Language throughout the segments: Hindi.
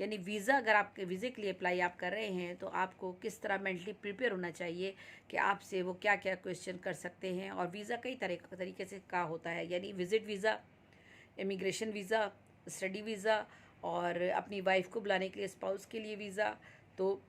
यानी वीज़ा, अगर आपके वीज़े के लिए अप्लाई आप कर रहे हैं तो आपको किस तरह मेंटली प्रिपेयर होना चाहिए कि आपसे वो क्या क्या क्वेश्चन कर सकते हैं। और वीज़ा कई तरीके से का होता है, यानी visit visa, immigration visa, study visa, और अपनी वाइफ को बुलाने के लिए स्पाउस के लिए वीज़ा। तो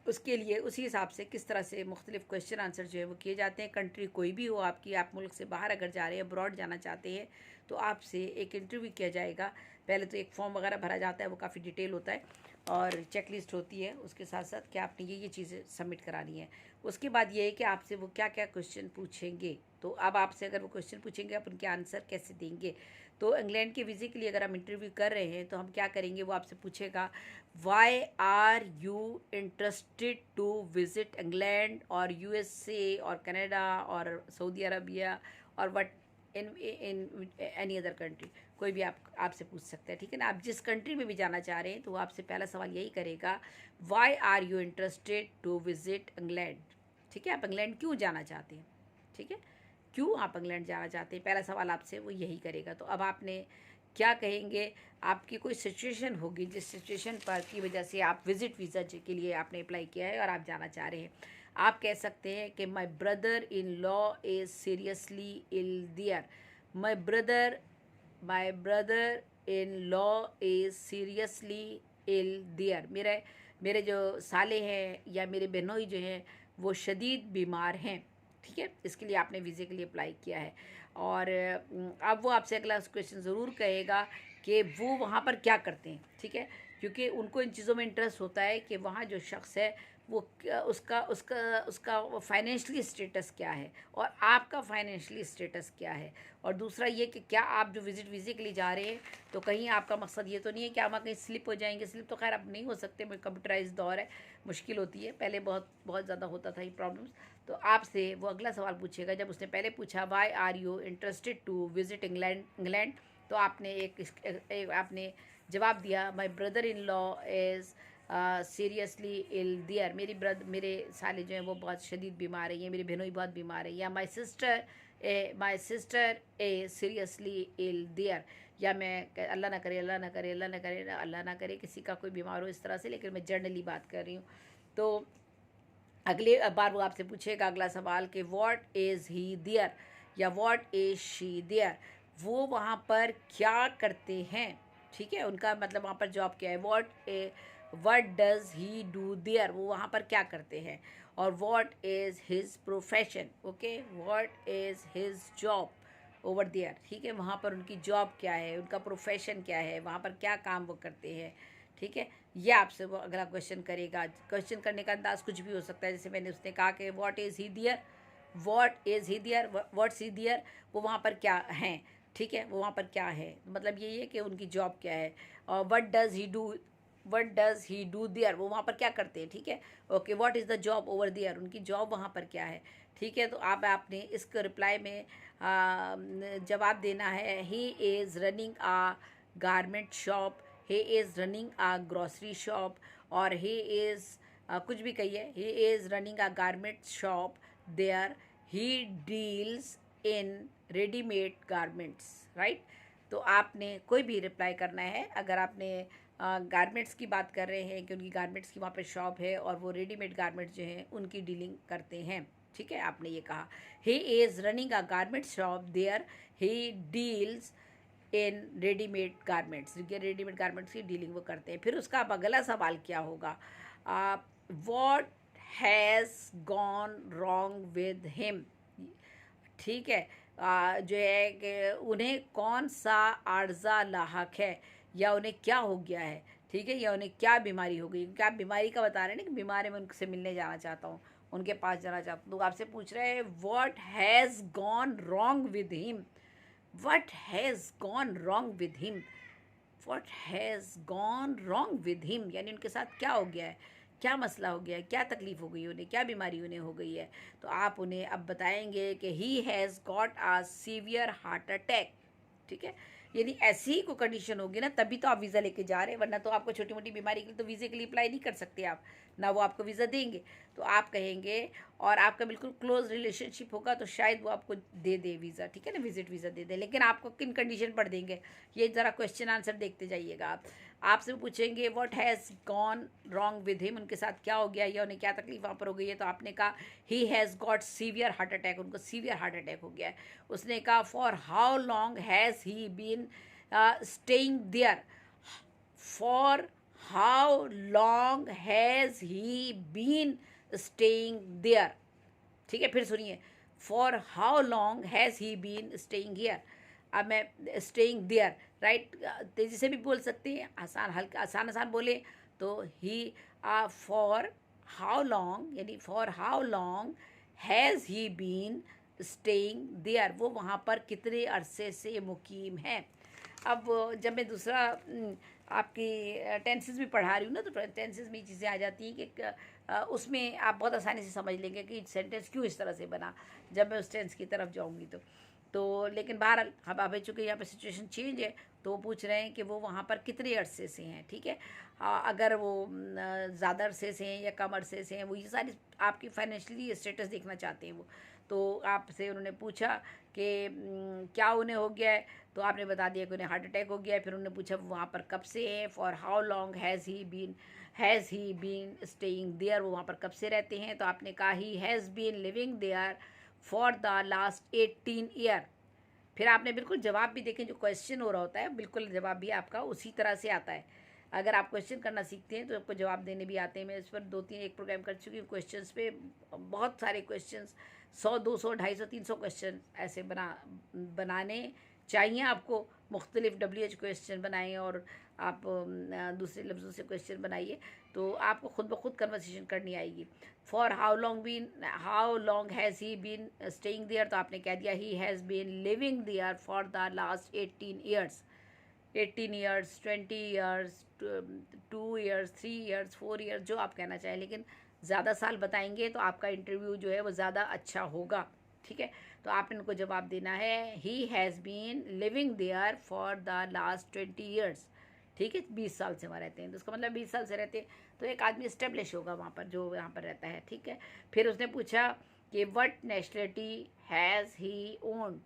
उसके लिए उसी हिसाब से किस तरह से मुख्तलिफ़ क्वेश्चन आंसर जो है वो किए जाते हैं। कंट्री कोई भी हो आपकी, आप मुल्क से बाहर अगर जा रहे हैं, अब्रॉड जाना चाहते हैं, तो आपसे एक इंटरव्यू किया जाएगा। पहले तो एक फॉर्म वगैरह भरा जाता है, वो काफ़ी डिटेल होता है, और चेक लिस्ट होती है उसके साथ साथ कि आपने ये चीज़ें सबमिट करानी है। उसके बाद ये है कि आपसे वो क्या क्या क्वेश्चन पूछेंगे। तो अब आपसे अगर वो क्वेश्चन पूछेंगे, आप उनके आंसर कैसे देंगे। तो इंग्लैंड के वीज़े के लिए अगर हम इंटरव्यू कर रहे हैं तो हम क्या करेंगे, वो आपसे पूछेगा why are you interested to visit England और यूएसए और कनाडा और सऊदी अरबिया और what in any other country. कोई भी आपसे पूछ सकता है, ठीक है ना। आप जिस कंट्री में भी जाना चाह रहे हैं तो वो आपसे पहला सवाल यही करेगा, why are you interested to visit England. ठीक है, आप इंग्लैंड क्यों जाना चाहते हैं, ठीक है, क्यों आप इंग्लैंड जाना चाहते हैं, पहला सवाल आपसे वो यही करेगा। तो अब आपने क्या कहेंगे, आपकी कोई सिचुएशन होगी जिस सिचुएशन पर की वजह से आप विज़िट वीज़ा के लिए आपने अप्लाई किया है और आप जाना चाह रहे हैं। आप कह सकते हैं कि my brother in law is seriously ill there. My brother in law is seriously ill there. मेरे जो साले हैं या मेरे बहनोई जो हैं वो शदीद बीमार हैं। ठीक है, इसके लिए आपने वीज़े के लिए अप्लाई किया है। और अब वो आपसे अगला क्वेश्चन ज़रूर कहेगा कि वो वहाँ पर क्या करते हैं। ठीक है, क्योंकि उनको इन चीज़ों में इंटरेस्ट होता है कि वहाँ जो शख्स है वो उसका उसका उसका फाइनेंशियली स्टेटस क्या है और आपका फाइनेंशियली स्टेटस क्या है। और दूसरा ये कि क्या आप जो विज़िट वीज़े के लिए जा रहे हैं तो कहीं आपका मकसद ये तो नहीं है कि आप वहाँ कहीं स्लिप हो जाएंगे। स्लिप तो खैर अब नहीं हो सकते, कंप्यूटराइज दौर है, मुश्किल होती है, पहले बहुत बहुत ज़्यादा होता था ये प्रॉब्लम्स। तो आपसे वो अगला सवाल पूछेगा। जब उसने पहले पूछा why are you interested to visit England, तो आपने आपने जवाब दिया my brother in law is seriously ill there. मेरे साले जो हैं वो बहुत शदीद बीमार है, मेरी बहनों भी बहुत बीमार है। या my sister A seriously ill दियर। या मैं अल्लाह ना करे, अल्लाह ना करे, अल्लाह ना करे, अल्लाह ना करे किसी का कोई बीमार हो इस तरह से, लेकिन मैं जनरली बात कर रही हूँ। तो अगले बार वो आपसे पूछेगा अगला सवाल कि व्हाट इज़ ही दियर या व्हाट इज़ शी दियर। वो वहाँ पर क्या करते हैं, ठीक है, उनका मतलब वहाँ पर जॉब क्या है। What does he do there, वो वहाँ पर क्या करते हैं। और what is his profession, okay, what is his job over there. ठीक है, वहाँ पर उनकी जॉब क्या है, उनका प्रोफेशन क्या है, वहाँ पर क्या काम वो करते हैं। ठीक है, ये आपसे वो अगला क्वेश्चन करेगा। क्वेश्चन करने का अंदाज़ कुछ भी हो सकता है, जैसे मैंने उसने कहा कि what is he there, what's he there, वो वहाँ पर क्या हैं। ठीक है, वो वहाँ पर क्या है, मतलब यही है कि उनकी जॉब क्या है। और what does he do there, वो वहाँ पर क्या करते हैं। ठीक है, okay, what is the job over दियर, उनकी जॉब वहाँ पर क्या है। ठीक है, तो आपने इसको रिप्लाई में जवाब देना है he is running a garment shop, he is running a grocery shop, और ही इज़ कुछ भी कहिए, he is running a garment shop there, he deals in readymade garments, right. तो आपने कोई भी रिप्लाई करना है। अगर आपने गारमेंट्स की बात कर रहे हैं कि उनकी गारमेंट्स की वहाँ पे शॉप है और वो रेडीमेड गारमेंट्स जो हैं उनकी डीलिंग करते हैं। ठीक है, आपने ये कहा he is running a garment shop there, he deals in readymade garments, readymade garments की डीलिंग वो करते हैं। फिर उसका अब अगला सवाल क्या होगा, what has gone wrong with him. ठीक है, जो है कि उन्हें कौन सा आर्जा लाहक है या उन्हें क्या हो गया है। ठीक है, या उन्हें क्या बीमारी हो गई, क्योंकि आप बीमारी का बता रहे हैं ना कि बीमार है, मैं उनसे मिलने जाना चाहता हूँ, उनके पास जाना चाहता हूँ। तो आपसे पूछ रहे हैं what has gone wrong with him, what has gone wrong with him, what has gone wrong with him, यानी उनके साथ क्या हो गया है, क्या मसला हो गया है, क्या तकलीफ़ हो गई है उन्हें, क्या बीमारी उन्हें हो गई है। तो आप उन्हें अब बताएंगे कि he has got a severe heart attack. ठीक है, यानी ऐसी ही कोई कंडीशन होगी ना तभी तो आप वीज़ा लेके जा रहे हैं, वरना तो आपको छोटी मोटी बीमारी के लिए तो वीज़े के लिए अप्लाई नहीं कर सकते आप, ना वो आपको वीज़ा देंगे। तो आप कहेंगे, और आपका बिल्कुल क्लोज रिलेशनशिप होगा तो शायद वो आपको दे दे वीज़ा, ठीक है ना, विजिट वीज़ा दे दे। लेकिन आपको किन कंडीशन पर देंगे, ये ज़रा क्वेश्चन आंसर देखते जाइएगा आप। आपसे पूछेंगे what has gone wrong with him, उनके साथ क्या हो गया या उन्हें क्या तकलीफ वहाँ पर हो गई है, तो आपने कहा he has got severe heart attack, उनको सीवियर हार्ट अटैक हो गया है। उसने कहा for how long has he been staying there, for how long has he been staying there. ठीक है, फिर सुनिए, for how long has he been staying here. अब मैं स्टेइंग देयर, राइट, तेज़ी से भी बोल सकते हैं, आसान हल्का आसान आसान बोले तो ही फॉर हाउ लॉन्ग, यानी for how long has he been staying there, वो वहाँ पर कितने अरसे से मुकीम है। अब जब मैं दूसरा आपकी टेंसेस भी पढ़ा रही हूँ ना, तो टेंसेस में ये चीज़ें आ जाती हैं कि उसमें आप बहुत आसानी से समझ लेंगे कि सेंटेंस क्यों इस तरह से बना, जब मैं उस टेंस की तरफ जाऊँगी तो लेकिन बहरहाल अब अभी चूँकि यहाँ पे सिचुएशन चेंज है, तो वो पूछ रहे हैं कि वो वहाँ पर कितने अरसे से हैं। ठीक है, अगर वो ज़्यादा अरसे से हैं या कम अरसे से हैं, वो ये सारी आपकी फाइनेंशियली स्टेटस देखना चाहते हैं वो। तो आपसे उन्होंने पूछा कि क्या उन्हें हो गया है, तो आपने बता दिया कि उन्हें हार्ट अटैक हो गया है। फिर उन्होंने पूछा वहाँ पर कब से हैं, for how long has he been staying there, वो वहाँ पर कब से रहते हैं, तो आपने कहा he has been living there for the last 18 year. फिर आपने बिल्कुल जवाब भी देखें, जो क्वेश्चन हो रहा होता है बिल्कुल जवाब भी आपका उसी तरह से आता है। अगर आप क्वेश्चन करना सीखते हैं तो आपको जवाब देने भी आते हैं। मैं इस पर 2-3 एक प्रोग्राम कर चुकी हूँ क्वेश्चंस पे, बहुत सारे क्वेश्चंस, 100 200 250 300 क्वेश्चन ऐसे बनाने चाहिए आपको। मुख्तलिफ WH क्वेश्चन बनाएं और आप दूसरे लफ्ज़ों से क्वेश्चन बनाइए, तो आपको खुद ब खुद कन्वर्सेशन करनी आएगी। For how long has he been staying there, तो आपने कह दिया he has been living there for the last 18 years. 18 years, 20 years, 2 years, 3 years, 4 years, जो आप कहना चाहें, लेकिन ज़्यादा साल बताएंगे तो आपका इंटरव्यू जो है वो ज़्यादा अच्छा होगा। ठीक है, तो आपने उनको जवाब देना है he has been living there for the last 20 years. ठीक है, 20 साल से वहाँ रहते हैं, तो उसका मतलब 20 साल से रहते हैं तो एक आदमी इस्टेब्लिश होगा वहाँ पर, जो यहाँ पर रहता है। ठीक है, फिर उसने पूछा कि what nationality has he owned,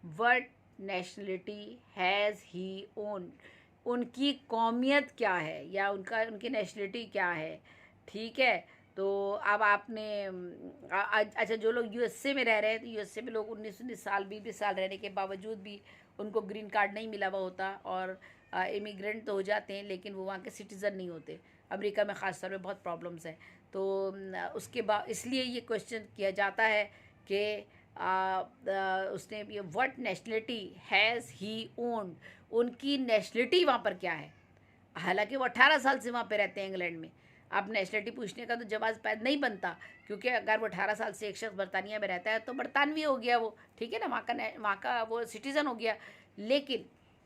what nationality has he owned, उनकी कौमियत क्या है या उनकी नेशनलिटी क्या है। ठीक है, तो अब आपने अच्छा, जो लोग USA में रह रहे हैं, तो USA में लोग 19 साल 20 साल रहने के बावजूद भी उनको ग्रीन कार्ड नहीं मिला हुआ होता, और इमिग्रेंट तो हो जाते हैं लेकिन वो वहाँ के सिटीज़न नहीं होते। अमेरिका में ख़ास तौर पे बहुत प्रॉब्लम्स हैं, तो उसके बाद इसलिए ये क्वेश्चन किया जाता है कि उसने भी what nationality has he owned, उनकी नेशनलिटी वहाँ पर क्या है। हालांकि वो 18 साल से वहाँ पे रहते हैं इंग्लैंड में। अब नेशनलिटी पूछने का तो जवाब पैदा नहीं बनता, क्योंकि अगर वो 18 साल से एक शख्स बरतानिया में रहता है तो बरतानवी हो गया वो। ठीक है ना, वहाँ का वो सिटीज़न हो गया। लेकिन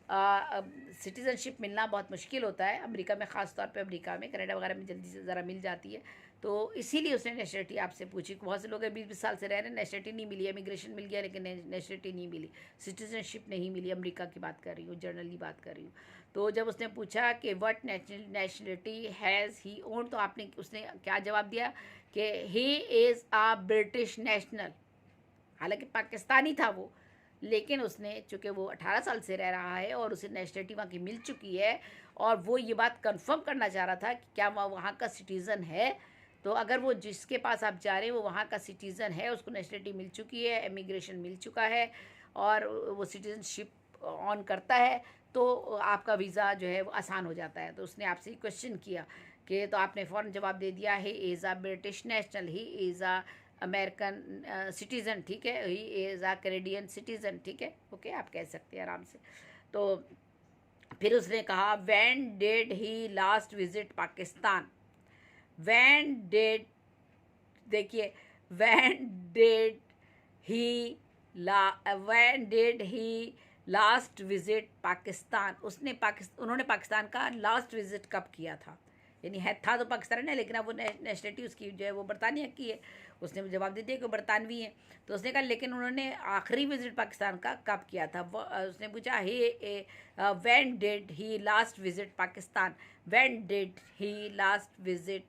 सिटीज़नशिप मिलना बहुत मुश्किल होता है अमेरिका में, ख़ास तौर पे अमेरिका में, कनाडा वगैरह में जल्दी से ज़रा मिल जाती है। तो इसीलिए उसने नेशनलिटी आपसे पूछी। बहुत से लोग 20-20 साल से रह रहे हैं, नेशनलिटी नहीं मिली, इमिग्रेशन मिल गया लेकिन नेशनलिटी नहीं मिली, सिटीज़नशिप नहीं मिली। अमेरिका की बात कर रही हूँ, जनरली बात कर रही हूँ। तो जब उसने पूछा कि what nationality has he owned, तो उसने क्या जवाब दिया कि he is a British national. हालांकि पाकिस्तानी था वो, लेकिन उसने चूँकि वो 18 साल से रह रहा है और उसे नेशनलिटी वहाँ की मिल चुकी है, और वो ये बात कंफर्म करना चाह रहा था कि क्या वह वहाँ का सिटीज़न है। तो अगर वो जिसके पास आप जा रहे हैं वो वहाँ का सिटीज़न है, उसको नेशनलिटी मिल चुकी है, इमिग्रेशन मिल चुका है, और वो सिटीज़नशिप ऑन करता है, तो आपका वीज़ा जो है वो आसान हो जाता है। तो उसने आपसे क्वेश्चन किया कि, तो आपने फ़ौरन जवाब दे दिया he is a British national, he is a American citizen. ठीक है, he is a Canadian citizen. ठीक है, ओके, आप कह सकते हैं आराम से। तो फिर उसने कहा when did he last visit Pakistan, when did, देखिए, when did he last visit Pakistan, उन्होंने पाकिस्तान का लास्ट विजिट कब किया था। यानी था तो पाकिस्तान है, लेकिन अब वो नेशनलिटी उसकी जो है वो बरतानिया की है। उसने जवाब दे दिया कि बरतानवी है। तो उसने कहा लेकिन उन्होंने आखिरी विजिट पाकिस्तान का कब किया था। उसने पूछा when did he last visit Pakistan, when did he last visit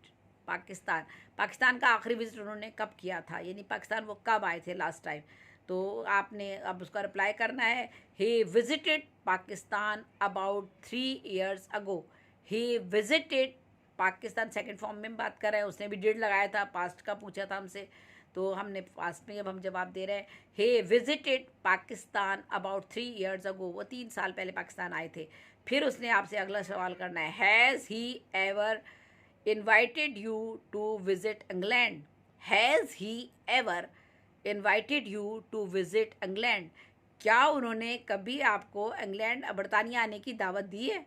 Pakistan, Pakistan का आखिरी विजिट उन्होंने कब किया था, यानी पाकिस्तान वो कब आए थे लास्ट टाइम। तो आपने अब उसका रिप्लाई करना है he visited Pakistan about 3 years ago, he visited Pakistan, second form में बात कर रहे हैं, उसने भी डिड लगाया था, पास्ट का पूछा था हमसे, तो हमने पास्ट में अब हम जवाब दे रहे हैं। He visited Pakistan about 3 years अगो, वो 3 साल पहले पाकिस्तान आए थे। फिर उसने आपसे अगला सवाल करना है, has he ever invited you to visit England? Has he ever invited you to visit England? क्या उन्होंने कभी आपको इंग्लैंड, बरतानिया आने की दावत दी है?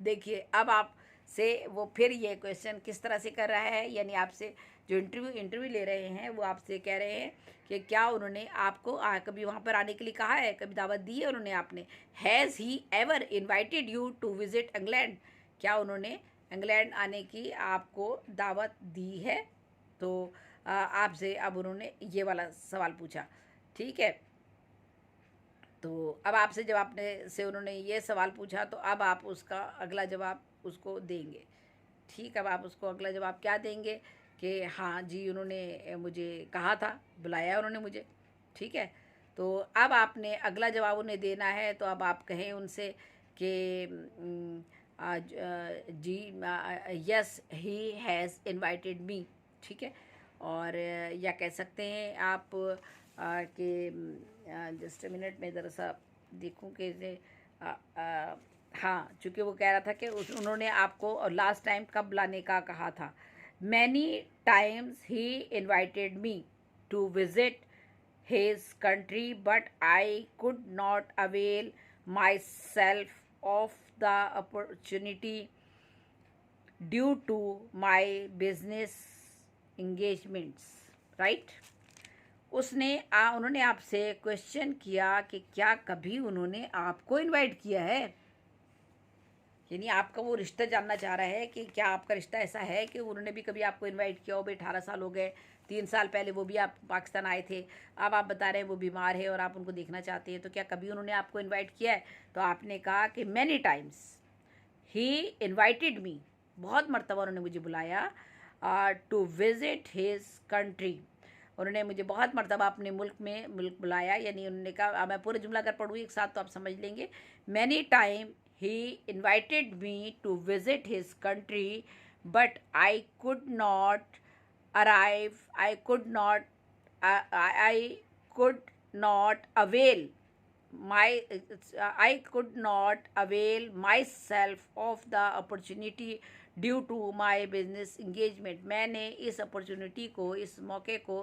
देखिए अब आप से वो फिर ये क्वेश्चन किस तरह से कर रहा है, यानी आपसे जो इंटरव्यू ले रहे हैं वो आपसे कह रहे हैं कि क्या उन्होंने आपको कभी वहाँ पर आने के लिए कहा है, कभी दावत दी है उन्होंने आपने? Has he ever invited you to visit England? क्या उन्होंने इंग्लैंड आने की आपको दावत दी है? तो आपसे अब उन्होंने ये वाला सवाल पूछा, ठीक है। तो अब आपसे जब आपने से उन्होंने ये सवाल पूछा तो अब आप उसका अगला जवाब उसको देंगे, ठीक। अब आप उसको अगला जवाब क्या देंगे कि हाँ जी उन्होंने मुझे कहा था, बुलाया उन्होंने मुझे, ठीक है। तो अब आपने अगला जवाब उन्हें देना है, तो अब आप कहें उनसे कि जी yes he has invited me, ठीक है। और या कह सकते हैं आप कि जस्ट मिनट में ज़रा सा देखूं कि हाँ, चूँकि वो कह रहा था कि उन्होंने आपको लास्ट टाइम कब लाने का कहा था। Many times he invited me to visit his country, but I could not avail myself of the opportunity due to my business engagements, right? उन्होंने आपसे क्वेश्चन किया कि क्या कभी उन्होंने आपको इनवाइट किया है, यानी आपका वो रिश्ता जानना चाह रहा है कि क्या आपका रिश्ता ऐसा है कि उन्होंने भी कभी आपको इनवाइट किया हो। भाई 18 साल हो गए, 3 साल पहले वो भी आप पाकिस्तान आए थे, अब आप बता रहे हैं वो बीमार है और आप उनको देखना चाहते हैं, तो क्या कभी उन्होंने आपको इनवाइट किया है? तो आपने कहा कि मैनी टाइम्स ही इन्वाइटेड मी, बहुत मरतबा उन्होंने मुझे बुलाया टू विज़िट हिज कंट्री, उन्होंने मुझे बहुत मरतबा अपने मुल्क बुलाया, यानी उन्होंने कहा, मैं पूरा जुमला अगर पढ़ूँ एक साथ तो आप समझ लेंगे। Many time he invited me to visit his country, but I could not arrive, I could not I could not avail my I could not avail myself of the opportunity due to my business engagement. मैंने इस अपॉर्चुनिटी को, इस मौके को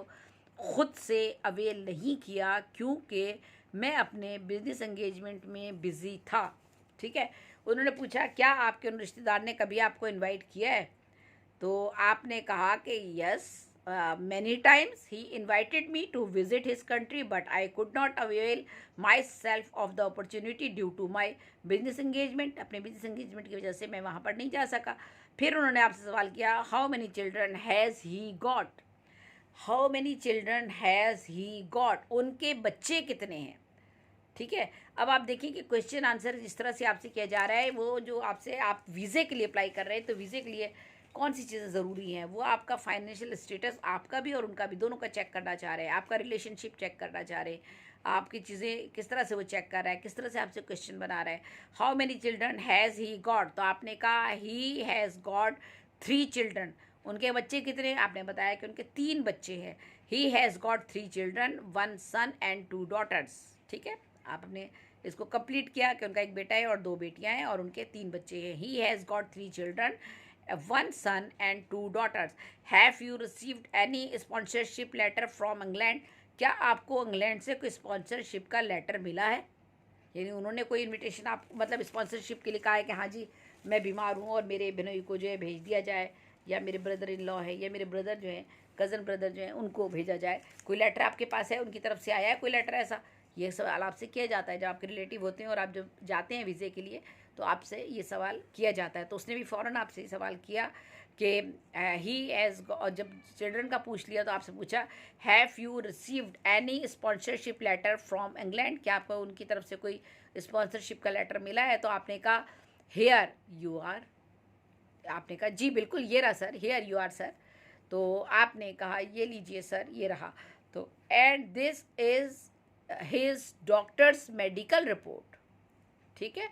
खुद से अवेल नहीं किया क्योंकि मैं अपने बिजनेस एंगेजमेंट में बिज़ी था, ठीक है। उन्होंने पूछा क्या आपके उन रिश्तेदार ने कभी आपको इनवाइट किया है? तो आपने कहा कि yes many times he invited me to visit his country, but I could not avail myself of the opportunity due to my business engagement. अपने बिजनेस एंगेजमेंट की वजह से मैं वहाँ पर नहीं जा सका। फिर उन्होंने आपसे सवाल किया how many children has he got, how many children has he got, उनके बच्चे कितने हैं, ठीक है। अब आप देखिए कि क्वेश्चन आंसर जिस तरह से आपसे किया जा रहा है, वो जो आपसे आप वीज़े के लिए अप्लाई कर रहे हैं, तो वीज़े के लिए कौन सी चीज़ें ज़रूरी हैं, वो आपका फाइनेंशियल स्टेटस, आपका भी और उनका भी, दोनों का चेक करना चाह रहे हैं, आपका रिलेशनशिप चेक करना चाह रहे हैं, आपकी चीज़ें किस तरह से वो चेक कर रहा है, किस तरह से आपसे क्वेश्चन बना रहा है। How many children has he got, तो आपने कहा ही हैज़ गॉट 3 चिल्ड्रन, उनके बच्चे कितने? आपने बताया कि उनके 3 बच्चे हैं। He has got 3 children, 1 son and 2 daughters, ठीक है। आपने इसको कंप्लीट किया कि उनका एक बेटा है और 2 बेटियां हैं और उनके 3 बच्चे हैं। He has got 3 children, 1 son and 2 daughters. Have you received any sponsorship letter from England, क्या आपको इंग्लैंड से कोई स्पॉन्सरशिप का लेटर मिला है? यानी उन्होंने कोई इनविटेशन आप मतलब स्पॉन्सरशिप के लिए कहा है कि हाँ जी मैं बीमार हूँ और मेरे बहनोई को जो है भेज दिया जाए, या मेरे ब्रदर इन लॉ है, या मेरे ब्रदर जो हैं, कज़न ब्रदर जो हैं, उनको भेजा जाए, कोई लेटर आपके पास है, उनकी तरफ से आया है कोई लेटर ऐसा? ये सवाल आपसे किया जाता है जब आपके रिलेटिव होते हैं और आप जब जाते हैं वीज़े के लिए, तो आपसे ये सवाल किया जाता है। तो उसने भी फ़ौरन आपसे ये सवाल किया कि ही हैज़, जब चिल्ड्रन का पूछ लिया तो आपसे पूछा have you received any sponsorship letter from England, क्या आपको उनकी तरफ से कोई स्पॉन्सरशिप का लेटर मिला है? तो आपने कहा हेयर यू आर, आपने कहा जी बिल्कुल ये रहा sir, here you are sir. तो आपने कहा ये लीजिए सर ये रहा। तो and this is his doctor's medical report, ठीक है।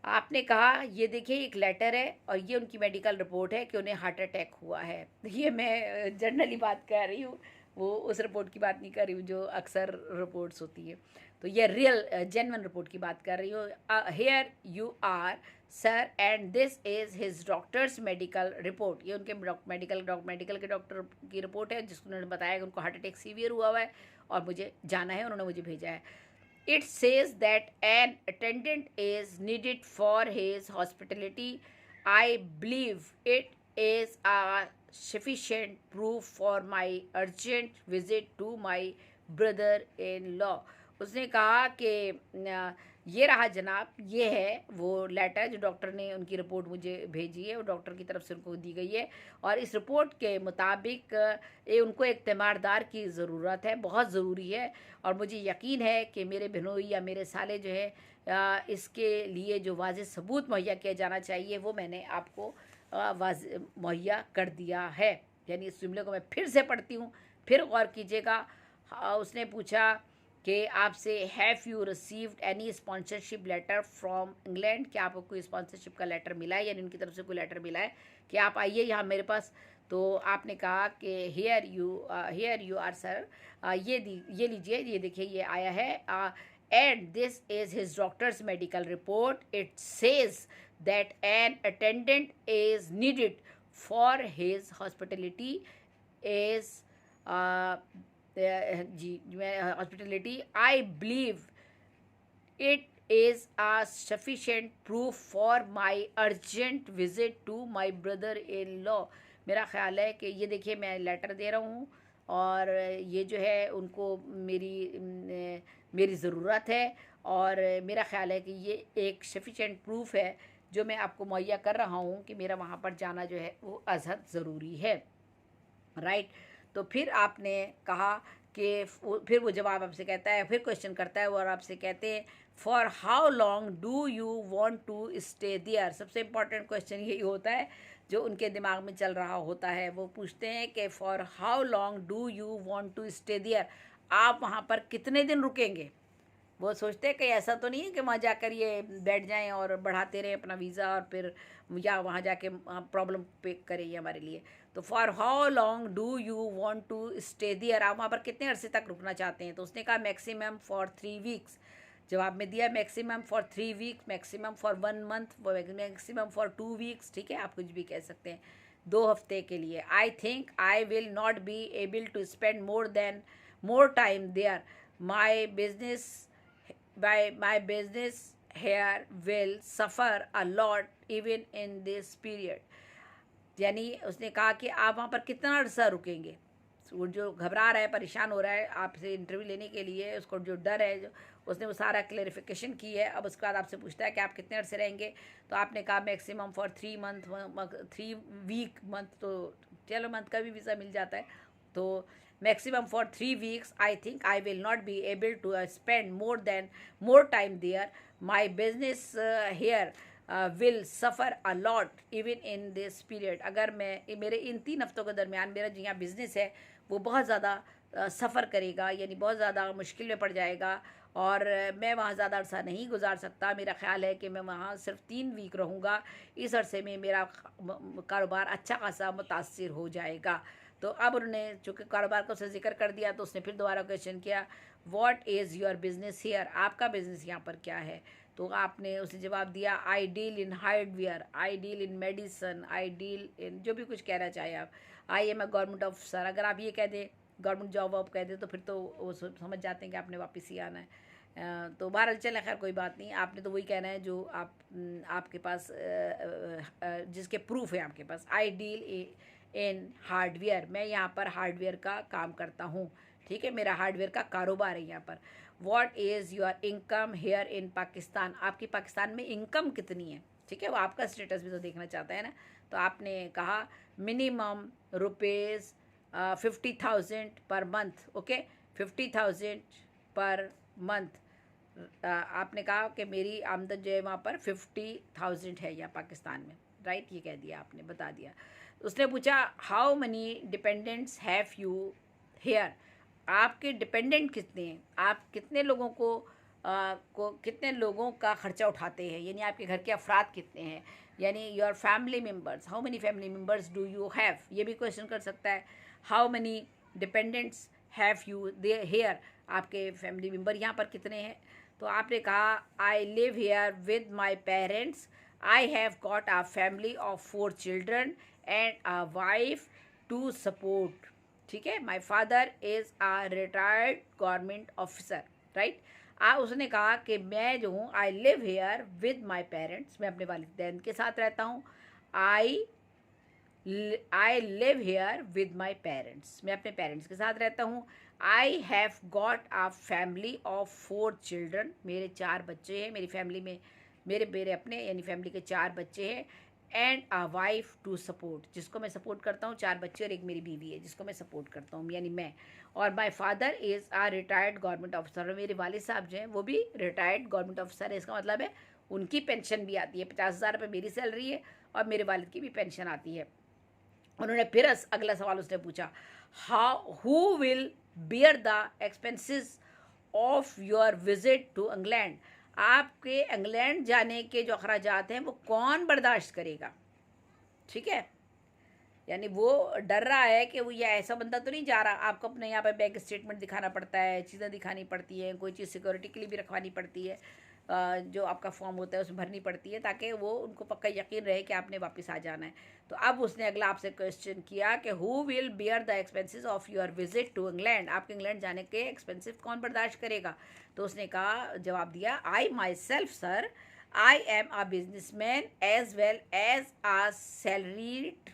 आपने कहा ये देखिए एक लेटर है और ये उनकी मेडिकल रिपोर्ट है कि उन्हें हार्ट अटैक हुआ है। ये मैं जनरली बात कर रही हूँ, वो उस रिपोर्ट की बात नहीं कर रही हूँ जो अक्सर रिपोर्ट्स होती है। तो ये रियल जेन्युइन रिपोर्ट की बात कर रही हूँ। Here you are sir and this is his doctor's medical report. ये उनके मेडिकल के डॉक्टर की रिपोर्ट है जिसको उन्होंने बताया कि उनको हार्ट अटैक सीवियर हुआ है और मुझे जाना है, उन्होंने मुझे भेजा है। It says that an attendant is needed for his hospitality. I believe it is a sufficient proof for my urgent visit to my brother-in-law. उसने कहा कि ये रहा जनाब, ये है वो लेटर जो डॉक्टर ने उनकी रिपोर्ट मुझे भेजी है, वो डॉक्टर की तरफ से उनको दी गई है और इस रिपोर्ट के मुताबिक ये उनको एक तीमारदार की ज़रूरत है, बहुत ज़रूरी है। और मुझे यकीन है कि मेरे बहनोई या मेरे साले जो है इसके लिए जो वाज़ेह सबूत मुहैया किया जाना चाहिए वो मैंने आपको वाज़ेह मुहैया कर दिया है। यानी इस जुमले को मैं फिर से पढ़ती हूँ, फिर गौर कीजिएगा। उसने पूछा कि आपसे have you received any sponsorship letter from England, क्या आपको कोई स्पॉन्सरशिप का लेटर मिला है, यानी उनकी तरफ से कोई लेटर मिला है कि आप आइए यहाँ मेरे पास। तो आपने कहा कि हियर यू आर सर, ये लीजिए, ये देखिए ये आया है। And this is his doctor's medical report. It says that an attendant is needed for his hospitality is जी hospitality. I believe it is a sufficient proof for my urgent visit to my brother-in-law। मेरा ख़्याल है कि ये देखिए मैं लेटर दे रहा हूँ और ये जो है उनको मेरी ज़रूरत है और मेरा ख़्याल है कि ये एक सफिशेंट प्रूफ है जो मैं आपको मुहैया कर रहा हूँ कि मेरा वहाँ पर जाना जो है वो अज़हद ज़रूरी है। राइट। तो फिर आपने कहा कि फिर वो जवाब आपसे कहता है, फिर क्वेश्चन करता है वो और आपसे कहते हैं for how long do you want to stay there. सबसे इम्पॉर्टेंट क्वेश्चन यही होता है जो उनके दिमाग में चल रहा होता है। वो पूछते हैं कि for how long do you want to stay there, आप वहाँ पर कितने दिन रुकेंगे। वो सोचते हैं कि ऐसा तो नहीं है कि वहाँ जाकर ये बैठ जाएं और बढ़ाते रहें अपना वीज़ा और फिर या वहाँ जाके प्रॉब्लम पे करें ये हमारे लिए। तो for how long do you want to stay there, आप वहाँ पर कितने अरसे तक रुकना चाहते हैं। तो उसने कहा मैक्सिमम फॉर 3 वीक्स। जवाब में दिया maximum for 3 weeks, maximum for 1 month, maximum for 2 weeks. ठीक है, आप कुछ भी कह सकते हैं, 2 हफ्ते के लिए। I think I will not be able to spend more time there. My business here will suffer a lot even in this period। यानी उसने कहा कि आप वहाँ पर कितना अर्सा रुकेंगे। वो जो घबरा रहा है, परेशान हो रहा है आपसे इंटरव्यू लेने के लिए, उसको जो डर है, जो उसने वो सारा क्लेरिफिकेशन की है। अब उसके बाद आपसे पूछता है कि आप कितने अर्से रहेंगे। तो आपने कहा maximum for 3 month, 3 week month, तो चलो मंथ का भी वीज़ा मिल जाता है। तो maximum for 3 weeks. I think I will not be able to spend more time there. My business here will suffer a lot even in this period. अगर मैं मेरे इन 3 हफ्तों के दरमियान मेरा जो यहाँ बिज़नेस है वो बहुत ज़्यादा सफ़र करेगा, यानी बहुत ज़्यादा मुश्किल में पड़ जाएगा और मैं वहाँ ज़्यादा अरसा नहीं गुजार सकता। मेरा ख़्याल है कि मैं वहाँ सिर्फ 3 वीक रहूँगा। इस अरसे में मेरा कारोबार अच्छा खासा मुतासिर हो जाएगा। तो अब उन्होंने चूँकि कारोबार का उसने जिक्र कर दिया तो उसने फिर दोबारा क्वेश्चन किया what is your business here, आपका बिज़नेस यहाँ पर क्या है। तो आपने उसने जवाब दिया I deal in hardware, I deal in medicine, I deal in जो भी कुछ कहना चाहे आप। I am a government officer. अगर आप ये कह दें गवर्नमेंट जॉब आप कह दें तो फिर तो वो समझ जाते हैं कि आपने वापस ही आना है। तो बहरहाल चले, खैर कोई बात नहीं, आपने तो वही कहना है जो आपके पास जिसके प्रूफ है आपके पास। आई डील इन हार्डवेयर, मैं यहाँ पर हार्डवेयर का काम करता हूँ। ठीक है, मेरा हार्डवेयर का कारोबार है यहाँ पर। What is your income here in Pakistan, आपकी पाकिस्तान में इनकम कितनी है। ठीक है, वो आपका स्टेटस भी तो देखना चाहता है ना। तो आपने कहा minimum rupees 50,000 per month. Okay, 50,000 per month. आपने कहा कि मेरी आमदन जो है वहाँ पर 50,000 है यहाँ पाकिस्तान में। राइट, ये कह दिया आपने, बता दिया। उसने पूछा how many dependents have you here, आपके डिपेंडेंट कितने हैं, आप कितने लोगों को को कितने लोगों का खर्चा उठाते हैं, यानी आपके घर के अफराद कितने हैं, यानी your family members, how many family members do you have, ये भी क्वेश्चन कर सकता है। How many dependents have you there, आपके फैमिली मेम्बर यहाँ पर कितने हैं। तो आपने कहा I live here with my parents, I have got a family of 4 children and a wife to support. ठीक है, my father is a retired government officer, right. उसने कहा कि मैं जो हूँ आई live here with my parents, मैं अपने वालिदैन के साथ रहता हूँ। आई live here with my parents, मैं अपने पेरेंट्स के साथ रहता हूँ। आई have got a family of 4 children, मेरे 4 बच्चे हैं मेरी फैमिली में, मेरे मेरे अपने यानी फैमिली के 4 बच्चे हैं। And a wife to support, जिसको मैं सपोर्ट करता हूँ, 4 बच्चे और एक मेरी बीवी है जिसको मैं सपोर्ट करता हूँ, यानी मैं। और माई father is a retired government officer, और मेरे वालिद साहब जो हैं वो भी रिटायर्ड गवर्नमेंट ऑफिसर है। इसका मतलब है उनकी पेंशन भी आती है, 50,000 रुपये मेरी सैलरी है और मेरे वालिद की भी पेंशन आती है। उन्होंने फिर अगला सवाल उसने पूछा, how who will bear the expenses of your visit to England, आपके इंग्लैंड जाने के जो अखराजात हैं वो कौन बर्दाश्त करेगा। ठीक है, यानी वो डर रहा है कि वो ये ऐसा बंदा तो नहीं जा रहा, आपको अपने यहाँ पे बैंक स्टेटमेंट दिखाना पड़ता है, चीज़ें दिखानी पड़ती हैं, कोई चीज़ सिक्योरिटी के लिए भी रखवानी पड़ती है, जो आपका फॉर्म होता है उसमें भरनी पड़ती है, ताकि वो उनको पक्का यकीन रहे कि आपने वापस आ जाना है। तो अब उसने अगला आपसे क्वेश्चन किया कि who will bear the expenses of your visit to England, आपके इंग्लैंड जाने के एक्सपेंसिव कौन बर्दाश्त करेगा। तो उसने कहा, जवाब दिया, I myself sir, I am a businessman as well as a salaried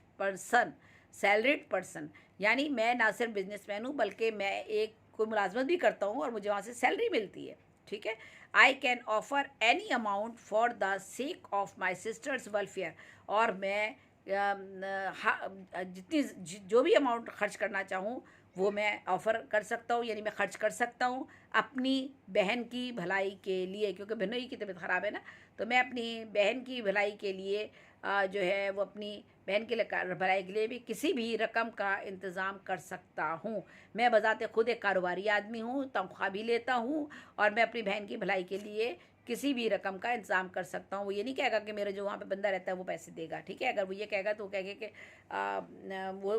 person, यानी मैं ना सिर्फ बिजनेसमैन हूँ बल्कि मैं एक कोई मुलाजमत भी करता हूँ और मुझे वहाँ से सैलरी मिलती है। ठीक है, I can offer any amount for the sake of my sisters welfare, और मैं जितनी जो भी अमाउंट खर्च करना चाहूँ वो मैं ऑफ़र कर सकता हूँ, यानी मैं खर्च कर सकता हूँ अपनी बहन की भलाई के लिए, क्योंकि बहनों की तबीयत ख़राब है ना, तो मैं अपनी बहन की भलाई के लिए जो है वो अपनी बहन के भलाई के लिए भी किसी भी रकम का इंतज़ाम कर सकता हूँ। मैं बज़ाते खुद एक कारोबारी आदमी हूँ, तनख्वाह भी लेता हूँ और मैं अपनी बहन की भलाई के लिए किसी भी रकम का इंतज़ाम कर सकता हूँ। वो ये नहीं कहेगा कि मेरा जो वहाँ पे बंदा रहता है वो पैसे देगा। ठीक है, अगर वो ये कहेगा तो वो कहेगा कि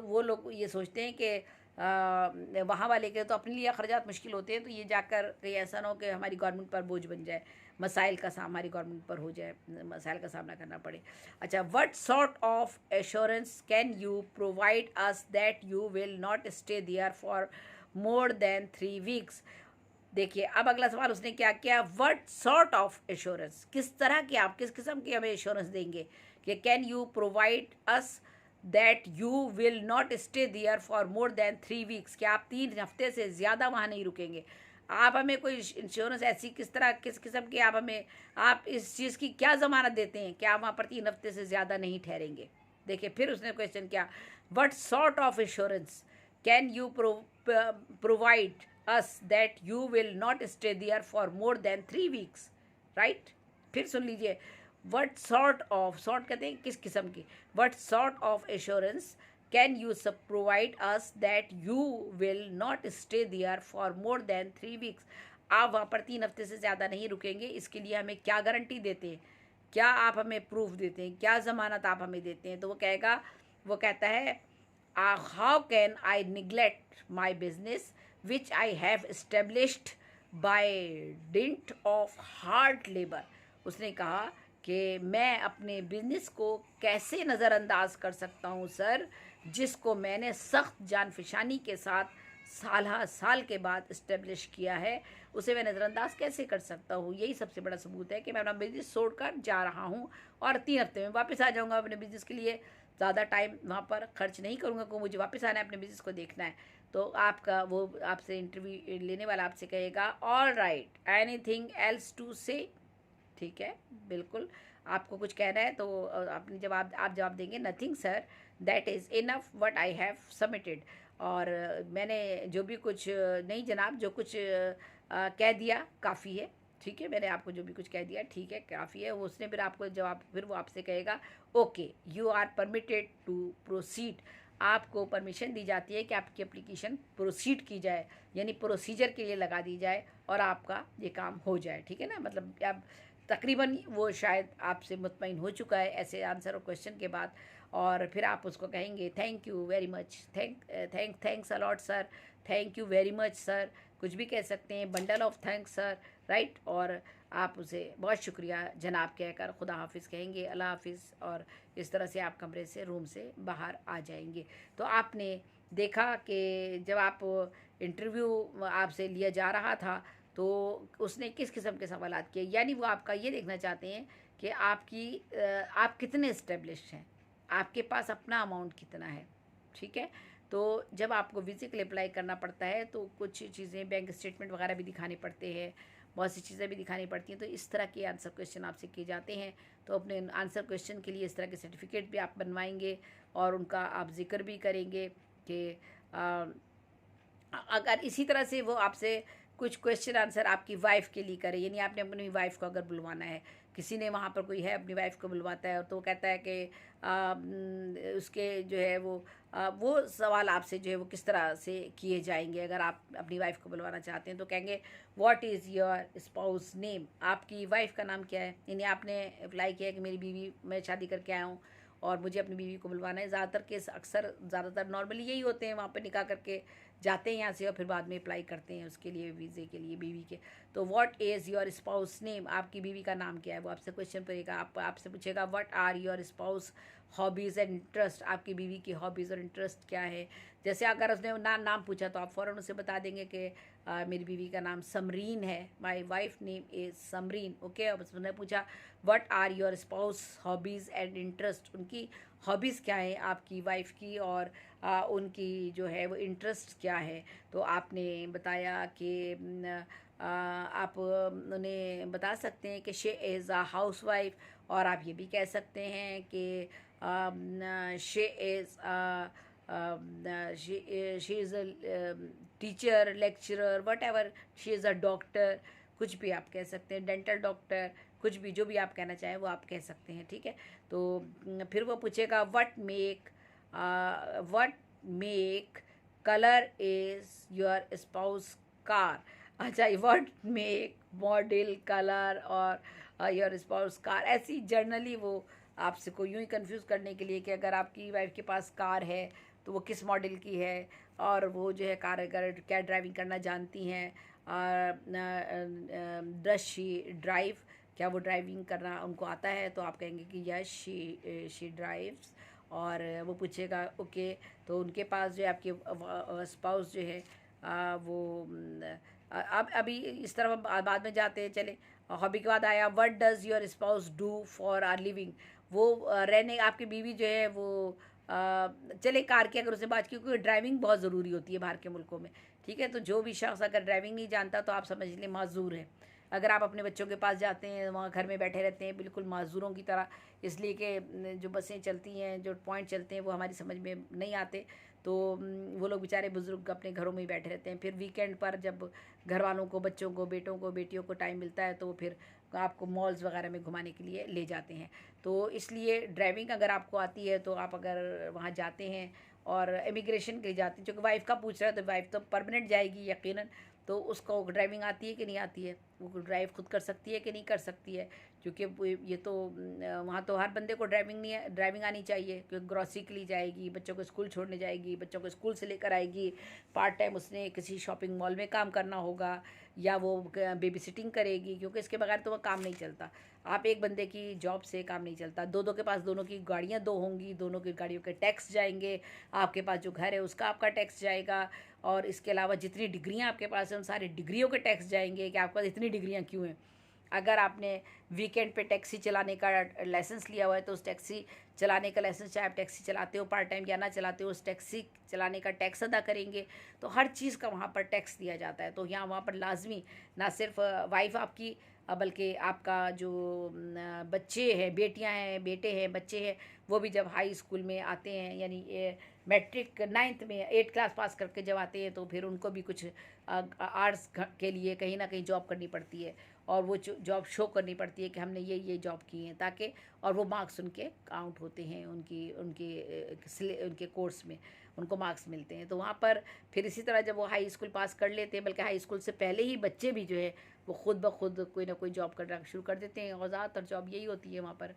वो लोग ये सोचते हैं कि वहाँ वाले के तो अपने लिए अखराजात मुश्किल होते हैं, तो ये जाकर कहीं ऐसा ना हो कि हमारी गवर्नमेंट पर बोझ बन जाए, मसाइल का हमारी गवर्नमेंट पर हो जाए, मसाइल का सामना करना पड़े। अच्छा, what sort of assurance can you provide us that you will not stay there for more than 3 weeks. देखिए, अब अगला सवाल उसने क्या किया, व्हाट सॉर्ट ऑफ एश्योरेंस, किस तरह की आप किस किस्म की हमें एश्योरेंस देंगे कि can you provide us that you will not stay there for more than 3 weeks, कि आप 3 हफ्ते से ज़्यादा वहाँ नहीं रुकेंगे। आप हमें कोई इंश्योरेंस ऐसी किस किस्म की आप इस चीज़ की क्या ज़मानत देते हैं कि आप वहाँ पर 3 हफ्ते से ज़्यादा नहीं ठहरेंगे। देखिए, फिर उसने क्वेश्चन किया, what sort of insurance can you provide us that you will not stay there for more than 3 weeks, right. फिर सुन लीजिए, व्हाट सॉर्ट ऑफ, सॉर्ट कहते हैं किस किस्म की, what sort of assurance can you provide us that you will not stay there for more than 3 weeks, आप वहाँ पर 3 हफ्ते से ज़्यादा नहीं रुकेंगे, इसके लिए हमें क्या गारंटी देते हैं, क्या आप हमें प्रूफ देते हैं, क्या ज़मानत आप हमें देते हैं। तो वो कहता है, how can I neglect my business which I have established by didn't of hard labour. उसने कहा कि मैं अपने बिजनेस को कैसे नज़रअंदाज कर सकता हूँ सर, जिसको मैंने सख्त जानफिशानी के साथ साल के बाद इस्टेब्लिश किया है, उसे मैं नज़रअंदाज कैसे कर सकता हूँ। यही सबसे बड़ा सबूत है कि मैं अपना बिजनेस छोड़कर जा रहा हूँ और 3 हफ्ते में वापस आ जाऊँगा अपने बिजनेस के लिए, ज़्यादा टाइम वहाँ पर खर्च नहीं करूँगा, क्योंकि मुझे वापस आना है, अपने बिजनेस को देखना है। तो आपका वो आपसे इंटरव्यू लेने वाला आपसे कहेगा, all right, anything else to say. ठीक है, बिल्कुल, आपको कुछ कहना है तो अपनी आप जवाब देंगे, nothing sir, that is enough what I have submitted. और मैंने जो भी कुछ, नहीं जनाब, जो कुछ कह दिया काफ़ी है। ठीक है, मैंने आपको जो भी कुछ कह दिया ठीक है, काफ़ी है। वो उसने फिर आपको जवाब, फिर वो आपसे कहेगा, okay you are permitted to proceed, आपको परमिशन दी जाती है कि आपकी एप्लीकेशन प्रोसीड की जाए, यानी प्रोसीजर के लिए लगा दी जाए, और आपका ये काम हो जाए, ठीक है ना। मतलब अब तकरीबन वो शायद आपसे मुतमईन हो चुका है ऐसे आंसर और क्वेश्चन के बाद, और फिर आप उसको कहेंगे thank you very much, thanks a lot sir, thank you very much sir, कुछ भी कह सकते हैं, bundle of thanks sir, right. और आप उसे बहुत शुक्रिया जनाब कहकर खुदा हाफिज़ कहेंगे, अल्लाह हाफिज़, और इस तरह से आप कमरे से, रूम से बाहर आ जाएंगे। तो आपने देखा कि जब आप इंटरव्यू आपसे लिया जा रहा था तो उसने किस किस्म के सवालात किए, यानी वो आपका ये देखना चाहते हैं कि आप कितने इस्टेब्लिश्ड हैं, आपके पास अपना अमाउंट कितना है, ठीक है। तो जब आपको वीज़े के लिए अप्लाई करना पड़ता है तो कुछ चीज़ें, बैंक स्टेटमेंट वगैरह भी दिखाने पड़ते हैं, बहुत सी चीज़ें भी दिखानी पड़ती हैं। तो इस तरह के आंसर क्वेश्चन आपसे किए जाते हैं। तो अपने आंसर क्वेश्चन के लिए इस तरह के सर्टिफिकेट भी आप बनवाएंगे और उनका आप जिक्र भी करेंगे कि अगर इसी तरह से वो आपसे कुछ क्वेश्चन आंसर आपकी वाइफ के लिए करे, यानी आपने अपनी वाइफ को अगर बुलवाना है, किसी ने वहाँ पर कोई है अपनी वाइफ को बुलवाता है तो वो कहता है कि उसके जो है वो सवाल आपसे जो है वो किस तरह से किए जाएंगे। अगर आप अपनी वाइफ को बुलवाना चाहते हैं तो कहेंगे what is your spouse name, आपकी वाइफ का नाम क्या है, यानी आपने अप्लाई किया है कि मेरी बीवी, मैं शादी करके आया हूँ और मुझे अपनी बीवी को बुलवाना है। ज़्यादातर केस, ज़्यादातर नॉर्मली यही होते हैं, वहाँ पर निकाह करके जाते हैं यहाँ से और फिर बाद में अप्लाई करते हैं उसके लिए, वीज़े के लिए बीवी के। तो what is your spouse name, आपकी बीवी का नाम क्या है, वो आपसे क्वेश्चन करेगा। आपसे पूछेगा what are your spouse hobbies and interest, आपकी बीवी की हॉबीज़ और इंटरेस्ट क्या है। जैसे अगर उसने नाम पूछा तो आप फ़ौरन उसे बता देंगे कि मेरी बीवी का नाम समरीन है, my wife name is Samreen, okay. अब उसने पूछा what are your spouse hobbies and interest, उनकी हॉबीज़ क्या है आपकी वाइफ की, और उनकी जो है वो इंटरेस्ट क्या है। तो आपने बताया कि आप उन्हें बता सकते हैं कि she is a house wife, और आप ये भी कह सकते हैं कि she is she is a teacher, lecturer, what ever, she is a doctor, कुछ भी आप कह सकते हैं, डेंटल डॉक्टर, कुछ भी जो भी आप कहना चाहें वो आप कह सकते हैं, ठीक है। तो फिर वो पूछेगा what make colour is your spouse car, अच्छा, व्हाट मेक मॉडल कलर और योर स्पाउस कार। ऐसी जर्नली वो आपसे को यूँ ही कंफ्यूज करने के लिए कि अगर आपकी वाइफ के पास कार है तो वो किस मॉडल की है, और वो जो है कार अगर क्या ड्राइविंग करना जानती हैं, डज शी ड्राइव, क्या वो ड्राइविंग करना उनको आता है, तो आप कहेंगे कि यस शी ड्राइव्स। और वो पूछेगा ओके, तो उनके पास जो है आपके स्पाउस जो है वो अब अभी इस तरफ बाद में जाते हैं, चले। हॉबी के बाद आया what does your spouse do for are living, वो रहने, आपकी बीवी जो है वो चले कार की अगर उसने बात की, क्योंकि ड्राइविंग बहुत ज़रूरी होती है बाहर के मुल्कों में, ठीक है। तो जो भी शख्स अगर ड्राइविंग नहीं जानता तो आप समझ लें माजूर है। अगर आप अपने बच्चों के पास जाते हैं, वहाँ घर में बैठे रहते हैं बिल्कुल माजूरों की तरह, इसलिए कि जो बसें चलती हैं, जो पॉइंट चलते हैं वो हमारी समझ में नहीं आते, तो वो लोग बेचारे बुज़ुर्ग अपने घरों में ही बैठे रहते हैं। फिर वीकेंड पर जब घर वालों को, बच्चों को, बेटों को, बेटियों को टाइम मिलता है तो फिर आपको मॉल्स वगैरह में घुमाने के लिए ले जाते हैं। तो इसलिए ड्राइविंग अगर आपको आती है तो आप अगर वहाँ जाते हैं और इमिग्रेशन के लिए जाते हैं, क्योंकि वाइफ का पूछ रहा है तो वाइफ तो परमानेंट जाएगी यकीनन, तो उसको ड्राइविंग आती है कि नहीं आती है, वो ड्राइव खुद कर सकती है कि नहीं कर सकती है, क्योंकि ये तो वहाँ तो हर बंदे को ड्राइविंग आनी चाहिए, क्योंकि ग्रॉसरी के लिए जाएगी, बच्चों को स्कूल छोड़ने जाएगी, बच्चों को स्कूल से लेकर आएगी, पार्ट टाइम उसने किसी शॉपिंग मॉल में काम करना होगा, या वो बेबी सिटिंग करेगी, क्योंकि इसके बगैर तो वह काम नहीं चलता। आप एक बंदे की जॉब से काम नहीं चलता। दो के पास दोनों की गाड़ियाँ दो होंगी, दोनों की गाड़ियों के टैक्स जाएंगे, आपके पास जो घर है उसका आपका टैक्स जाएगा, और इसके अलावा जितनी डिग्रियां आपके पास हैं उन सारी डिग्रियों के टैक्स जाएंगे कि आपके पास इतनी डिग्रियां क्यों हैं। अगर आपने वीकेंड पे टैक्सी चलाने का लाइसेंस लिया हुआ है तो उस टैक्सी चलाने का लाइसेंस, चाहे आप टैक्सी चलाते हो पार्ट टाइम या ना चलाते हो, उस टैक्सी चलाने का टैक्स अदा करेंगे। तो हर चीज़ का वहाँ पर टैक्स दिया जाता है। तो यहाँ वहाँ पर लाजमी ना सिर्फ वाइफ आपकी, बल्कि आपका जो बच्चे हैं, बेटियां हैं, बेटे हैं, बच्चे हैं, वो भी जब हाई स्कूल में आते हैं, यानी मैट्रिक 9th में 8th क्लास पास करके जब आते हैं तो फिर उनको भी कुछ आर्ट्स के लिए कहीं ना कहीं जॉब करनी पड़ती है। और वो जॉब शो करनी पड़ती है कि हमने ये जॉब की है, ताकि और वो मार्क्स उनके काउंट होते हैं, उनके कोर्स में उनको मार्क्स मिलते हैं। तो वहाँ पर फिर इसी तरह जब वो हाई स्कूल पास कर लेते हैं, बल्कि हाई स्कूल से पहले ही बच्चे भी जो है वो खुद ब खुद कोई ना कोई जॉब करना शुरू कर देते हैं, और ज़्यादातर जॉब यही होती है वहाँ पर।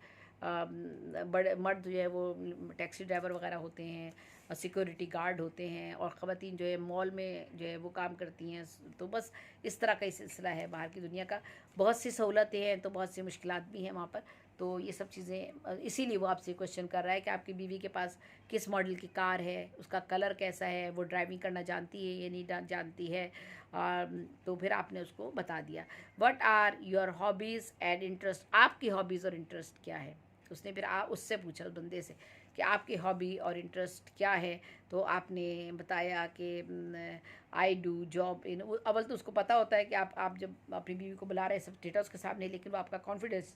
बड़े मर्द जो है वो टैक्सी ड्राइवर वगैरह होते हैं, और सिक्योरिटी गार्ड होते हैं, और ख़वातीन जो है मॉल में जो है वो काम करती हैं। तो बस इस तरह का ही सिलसिला है बाहर की दुनिया का। बहुत सी सहूलतें हैं तो बहुत सी मुश्किलात भी हैं वहाँ पर। तो ये सब चीज़ें, इसीलिए वो आपसे क्वेश्चन कर रहा है कि आपकी बीवी के पास किस मॉडल की कार है, उसका कलर कैसा है, वो ड्राइविंग करना जानती है या नहीं जानती है। तो फिर आपने उसको बता दिया। What are your hobbies and interest, आपकी हॉबीज़ और इंटरेस्ट क्या है। उसने फिर उससे पूछा, उस बंदे से, कि आपकी हॉबी और इंटरेस्ट क्या है। तो आपने बताया कि आई डू जॉब इन, अव्वल तो उसको पता होता है कि आप जब अपनी बीवी को बुला रहे हैं सब डेटा उसके सामने, लेकिन वो आपका कॉन्फिडेंस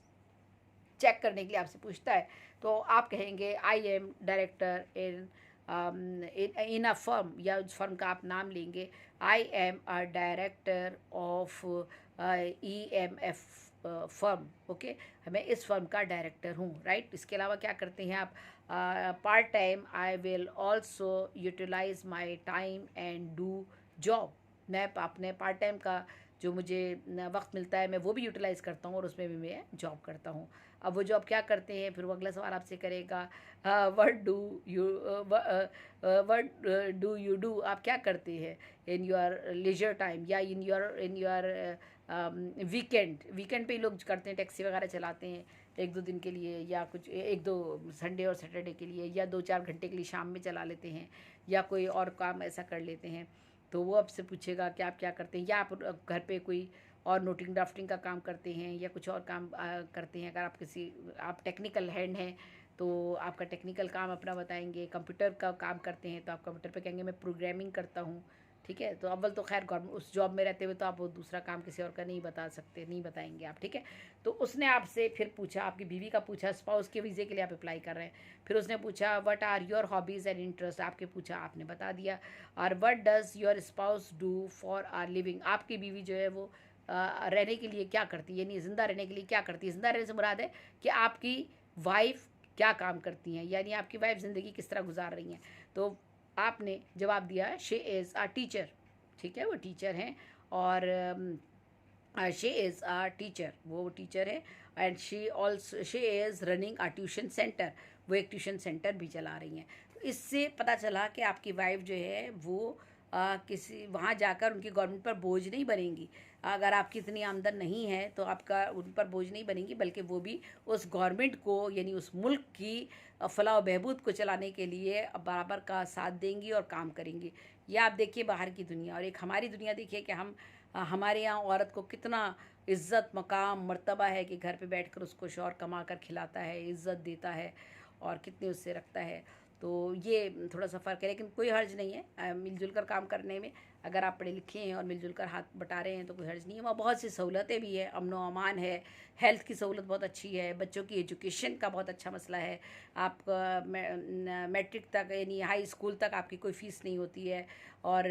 चेक करने के लिए आपसे पूछता है। तो आप कहेंगे I am director in a firm, या उस फर्म का आप नाम लेंगे। आई am a director of EMF firm, okay, मैं इस फर्म का डायरेक्टर हूँ, राइट। इसके अलावा क्या करते हैं आप, part time I will also utilise my time and do job, मैं अपने पार्ट टाइम का जो मुझे वक्त मिलता है मैं वो भी यूटिलाइज़ करता हूँ, और उसमें भी मैं जॉब करता हूँ। अब वो जॉब क्या करते हैं, फिर वो अगला सवाल आपसे करेगा, व्हाट डू यू डू, आप क्या करते हैं इन योर लीजर टाइम, या इन योर वीकेंड पे ही लोग करते हैं, टैक्सी वगैरह चलाते हैं 1-2 दिन के लिए, या कुछ 1-2 संडे और सैटरडे के लिए, या 2-4 घंटे के लिए शाम में चला लेते हैं, या कोई और काम ऐसा कर लेते हैं। तो वो आपसे पूछेगा कि आप क्या करते हैं, या आप घर पे कोई और नोटिंग ड्राफ्टिंग का काम करते हैं, या कुछ और काम करते हैं। अगर आप टेक्निकल हैंड हैं तो आपका टेक्निकल काम अपना बताएंगे। कंप्यूटर का काम करते हैं तो आप कंप्यूटर पे कहेंगे मैं प्रोग्रामिंग करता हूँ, ठीक है। तो अव्वल तो खैर गवर्नमेंट उस जॉब में रहते हुए तो आप वो दूसरा काम किसी और का नहीं बता सकते, नहीं बताएंगे आप, ठीक है। तो उसने आपसे फिर पूछा, आपकी बीवी का पूछा, स्पाउस के वीज़े के लिए आप अप्लाई कर रहे हैं। फिर उसने पूछा what are your hobbies and interest, आपके पूछा, आपने बता दिया। और what does your spouse do for are living, आपकी बीवी जो है वो रहने के लिए क्या करती है, यानी ज़िंदा रहने के लिए क्या करती है। ज़िंदा रहने से मुराद है कि आपकी वाइफ क्या काम करती हैं, यानी आपकी वाइफ ज़िंदगी किस तरह गुजार रही हैं। तो आपने जवाब दिया शी इज़ अ टीचर, ठीक है, वो टीचर हैं, और शी इज़ अ टीचर, वो टीचर है। And she is running a tuition centre, वो एक ट्यूशन सेंटर भी चला रही हैं। तो इससे पता चला कि आपकी वाइफ जो है वो किसी वहाँ जाकर उनकी गवर्नमेंट पर बोझ नहीं बनेंगी। अगर आपकी इतनी आमदन नहीं है तो आपका उन पर बोझ नहीं बनेगी, बल्कि वो भी उस गवर्नमेंट को, यानी उस मुल्क की फलाह व बहबूद को चलाने के लिए बराबर का साथ देंगी और काम करेंगी। ये आप देखिए बाहर की दुनिया, और एक हमारी दुनिया देखिए कि हम हमारे यहाँ औरत को कितना इज़्ज़त मकाम मर्तबा है कि घर पे बैठकर उसको शौहर कमा कर खिलाता है, इज़्ज़त देता है, और कितने उससे रखता है। तो ये थोड़ा सा फ़र्क है, लेकिन कोई हर्ज नहीं है मिलजुल कर काम करने में। अगर आप पढ़े लिखे हैं और मिलजुल कर हाथ बटा रहे हैं तो कोई हर्ज नहीं है। वहाँ बहुत सी सहूलतें भी है, अमन व अमान है, हेल्थ की सहूलत बहुत अच्छी है, बच्चों की एजुकेशन का बहुत अच्छा मसला है। आपका मैट्रिक तक यानी हाई स्कूल तक आपकी कोई फ़ीस नहीं होती है, और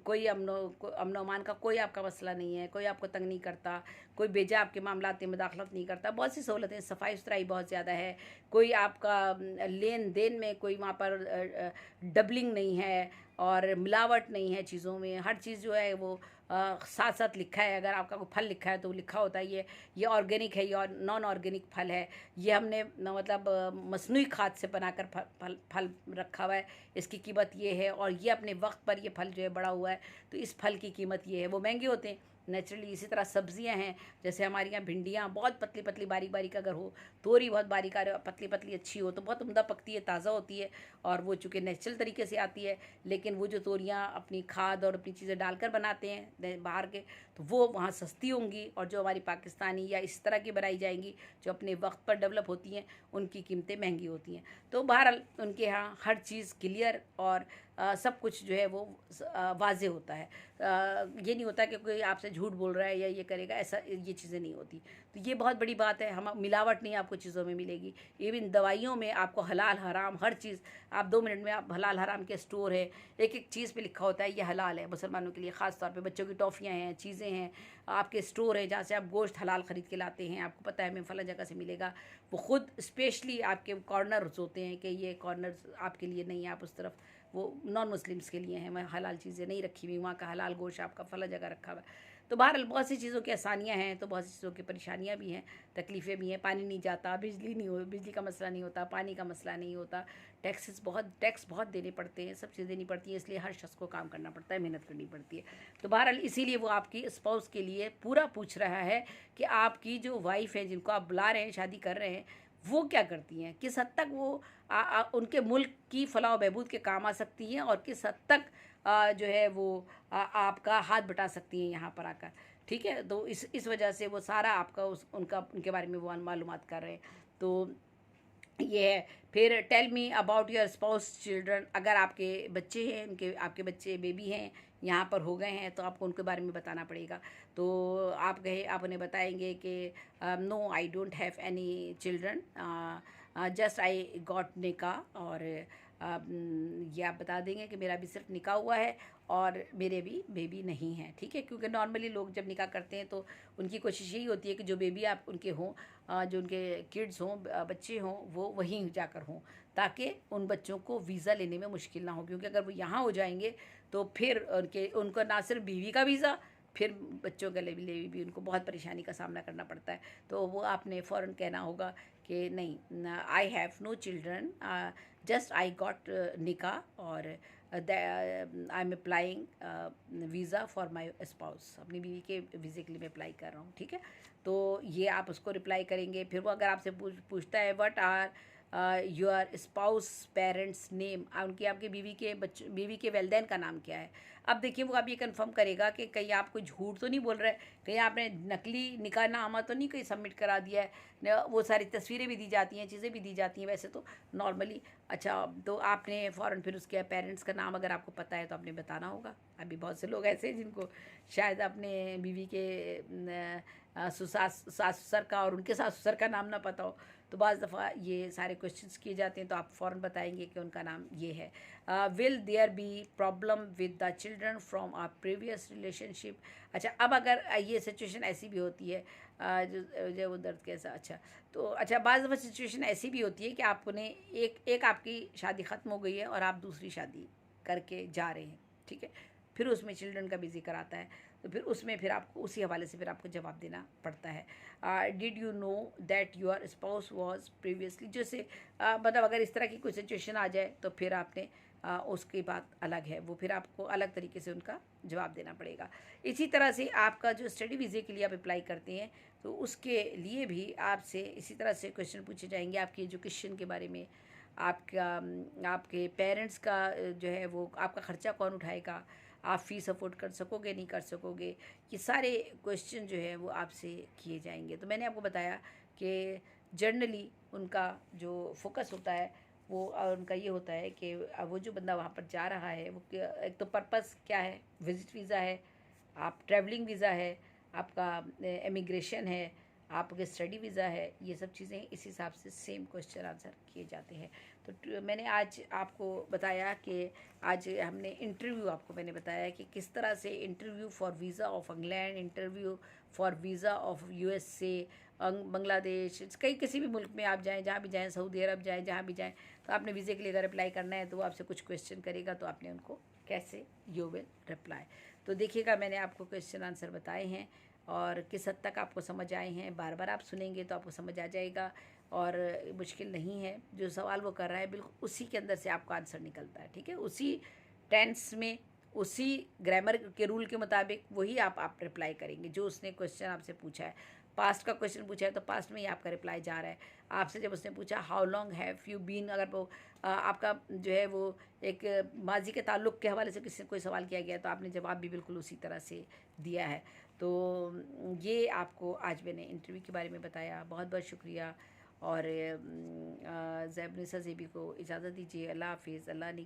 कोई अमन अमान का कोई आपका मसला नहीं है, कोई आपको तंग नहीं करता, कोई बेजा आपके मामलात में मुदाखलत नहीं करता। बहुत सी सहूलतें, सफाई सुथराई बहुत ज़्यादा है, कोई आपका लेन देन में कोई वहाँ पर डबलिंग नहीं है, और मिलावट नहीं है चीज़ों में। हर चीज़ जो है वो साथ साथ लिखा है। अगर आपका कोई फल लिखा है तो लिखा होता है ये ऑर्गेनिक है, ये नॉन ऑर्गेनिक फल है, ये हमने मतलब मसनूई खाद से बनाकर फल रखा हुआ है, इसकी कीमत ये है, और ये अपने वक्त पर ये फल जो है बड़ा हुआ है तो इस फल की कीमत ये है। वो महंगे होते हैं नेचुरली। इसी तरह सब्जियां हैं, जैसे हमारे यहाँ भिंडियाँ बहुत पतली पतली बारीक बारीक अगर हो, तोरी बहुत बारीक पतली पतली अच्छी हो तो बहुत उम्दा पकती है, ताज़ा होती है, और वो चूँकि नेचुरल तरीके से आती है। लेकिन वो जो तोरियाँ अपनी खाद और अपनी चीज़ें डालकर बनाते हैं बाहर के, तो वो वहाँ सस्ती होंगी, और जो हमारी पाकिस्तानी या इस तरह की बनाई जाएंगी जो अपने वक्त पर डेवलप होती हैं उनकी कीमतें महंगी होती हैं। तो बहरहाल उनके यहाँ हर चीज़ क्लियर और सब कुछ जो है वो वाज़े होता है। ये नहीं होता कि कोई आपसे झूठ बोल रहा है या ये करेगा, ऐसा ये चीज़ें नहीं होती। तो ये बहुत बड़ी बात है। हम मिलावट नहीं आपको चीज़ों में मिलेगी। इवन दवाइयों में आपको हलाल हराम हर चीज़, आप 2 मिनट में आप हलाल हराम के स्टोर है, एक एक चीज़ पे लिखा होता है ये हलाल है मुसलमानों के लिए, ख़ास तौर पे बच्चों की टॉफ़ियाँ हैं, चीज़ें हैं, आपके स्टोर है जहाँ से आप गोश्त हलाल ख़रीद के लाते हैं, आपको पता है हमें फ़लाँ जगह से मिलेगा। वो ख़ुद स्पेशली आपके कॉर्नर्स होते हैं कि ये कॉर्नर्स आपके लिए नहीं है, आप उस तरफ, वो नॉन मुस्लिम्स के लिए हैं, वहाँ हलाल चीज़ें नहीं रखी हुई, वहाँ का हलाल गोश्त आपका फ़लाँ जगह रखा हुआ है। तो बहरहाल बहुत सी चीज़ों की आसानियाँ हैं, तो बहुत सी चीज़ों की परेशानियाँ भी हैं, तकलीफ़ें भी हैं। पानी नहीं जाता, बिजली का मसला नहीं होता, पानी का मसला नहीं होता, टैक्स बहुत देने पड़ते हैं, सब चीज़ें देनी पड़ती हैं, इसलिए हर शख्स को काम करना पड़ता है, मेहनत करनी पड़ती है। तो बहरहाल इसीलिए वो आपकी स्पाउस के लिए पूरा पूछ रहा है कि आपकी जो वाइफ़ है, जिनको आप बुला रहे हैं, शादी कर रहे हैं, वो क्या करती हैं, किस हद तक वो उनके मुल्क की फलाह व बहबूद के काम आ सकती हैं, और किस हद तक जो है वो आपका हाथ बटा सकती हैं यहाँ पर आकर। ठीक है, तो इस वजह से वो सारा आपका उनके बारे में वो मालूमात कर रहे हैं। तो ये है। फिर tell me about your spouse children, अगर आपके बच्चे हैं, आपके बच्चे बेबी हैं, यहाँ पर हो गए हैं, तो आपको उनके बारे में बताना पड़ेगा। तो आप उन्हें बताएंगे कि no I don't have any children, just I got निकाह, और ये आप बता देंगे कि मेरा भी सिर्फ निकाह हुआ है और मेरे भी बेबी नहीं है। ठीक है, क्योंकि नॉर्मली लोग जब निकाह करते हैं तो उनकी कोशिश यही होती है कि जो बेबी आप उनके हों, जो उनके किड्स हों, बच्चे हों, वो वहीं जाकर हों, ताकि उन बच्चों को वीज़ा लेने में मुश्किल ना हो। क्योंकि अगर वो यहाँ हो जाएंगे तो फिर उनको ना सिर्फ बीवी का वीज़ा, फिर बच्चों के लिए भी उनको बहुत परेशानी का सामना करना पड़ता है। तो वो आपने फ़ौरन कहना होगा कि नहीं, I have no children, just I got निकाह, और I am applying visa for my spouse, अपनी बीवी के वीज़े के लिए मैं अप्लाई कर रहा हूँ। ठीक है, तो ये आप उसको रिप्लाई करेंगे। फिर वो अगर आपसे पूछता है what are your spouse parents name, उनकी आपकी बीवी के वैलिदैन का नाम क्या है। अब देखिए वो आप ये कंफर्म करेगा कि कहीं आप कोई झूठ तो नहीं बोल रहे, कहीं आपने नकली निकाहनामा तो नहीं कहीं सबमिट करा दिया है। वो सारी तस्वीरें भी दी जाती हैं, चीज़ें भी दी जाती हैं वैसे तो नॉर्मली। अच्छा, तो आपने फ़ौरन फिर उसके पेरेंट्स का नाम अगर आपको पता है तो आपने बताना होगा। अभी बहुत से लोग ऐसे हैं जिनको शायद अपने बीवी के सास ससुर का और उनके सास ससुर का नाम ना पता हो, तो बाज़ दफ़ा ये सारे क्वेश्चंस किए जाते हैं, तो आप फ़ौरन बताएंगे कि उनका नाम ये है। Will there be problem with the children from our previous relationship. अच्छा, अब अगर ये सिचुएशन ऐसी भी होती है, जो वो दर्द कैसा, अच्छा तो अच्छा बाज़ दफ़ा सिचुएशन ऐसी भी होती है कि आपने एक आपकी शादी ख़त्म हो गई है और आप दूसरी शादी करके जा रहे हैं। ठीक है, फिर उसमें चिल्ड्रन का भी जिक्र आता है, तो फिर उसमें फिर आपको उसी हवाले से फिर आपको जवाब देना पड़ता है। Did you know that your spouse was previously, जैसे मतलब अगर इस तरह की कोई सिचुएशन आ जाए तो फिर आपने उसकी बात अलग है, वो फिर आपको अलग तरीके से उनका जवाब देना पड़ेगा। इसी तरह से आपका जो स्टडी वीज़े के लिए आप अप्लाई करते हैं तो उसके लिए भी आपसे इसी तरह से क्वेश्चन पूछे जाएंगे, आपकी एजुकेशन के बारे में, आपके पेरेंट्स का जो है वो आपका ख़र्चा कौन उठाएगा, आप फ़ीस अफोर्ड कर सकोगे नहीं कर सकोगे, ये सारे क्वेश्चन जो है वो आपसे किए जाएंगे। तो मैंने आपको बताया कि जनरली उनका जो फोकस होता है वो उनका ये होता है कि वो जो बंदा वहाँ पर जा रहा है वो एक तो पर्पस क्या है, विज़िट वीज़ा है, आप ट्रैवलिंग वीज़ा है, आपका इमिग्रेशन है, आपके स्टडी वीज़ा है, ये सब चीज़ें इस हिसाब से सेम क्वेश्चन आंसर किए जाते हैं। तो मैंने आज आपको बताया कि आज हमने इंटरव्यू, आपको मैंने बताया कि किस तरह से interview for visa of England, interview for visa of USA, Bangladesh, कहीं किसी भी मुल्क में आप जाएँ, जहाँ भी जाएँ, सऊदी अरब जाएँ, जहाँ भी जाएँ, तो आपने वीज़े के लिए अगर अप्लाई करना है तो वो आपसे कुछ क्वेश्चन करेगा, तो आपने उनको कैसे यू विल रिप्लाई। तो देखिएगा मैंने आपको क्वेश्चन आंसर बताए हैं और किस हद तक आपको समझ आए हैं। बार बार आप सुनेंगे तो आपको समझ आ जाएगा और मुश्किल नहीं है। जो सवाल वो कर रहा है बिल्कुल उसी के अंदर से आपका आंसर निकलता है। ठीक है, उसी टेंस में, उसी ग्रामर के रूल के मुताबिक वही आप रिप्लाई करेंगे जो उसने क्वेश्चन आपसे पूछा है। पास्ट का क्वेश्चन पूछा है तो पास्ट में ही आपका रिप्लाई जा रहा है। आपसे जब उसने पूछा how long have you been, अगर वो आपका जो है वो एक माजी के ताल्लुक़ के हवाले से किसी कोई सवाल किया गया तो आपने जवाब भी बिल्कुल उसी तरह से दिया है। तो ये आपको आज मैंने इंटरव्यू के बारे में बताया। बहुत बहुत शुक्रिया और ज़ैब निसा ज़ेबी को इजाज़त दीजिए। अल्लाह हाफ़िज़। अल्लाह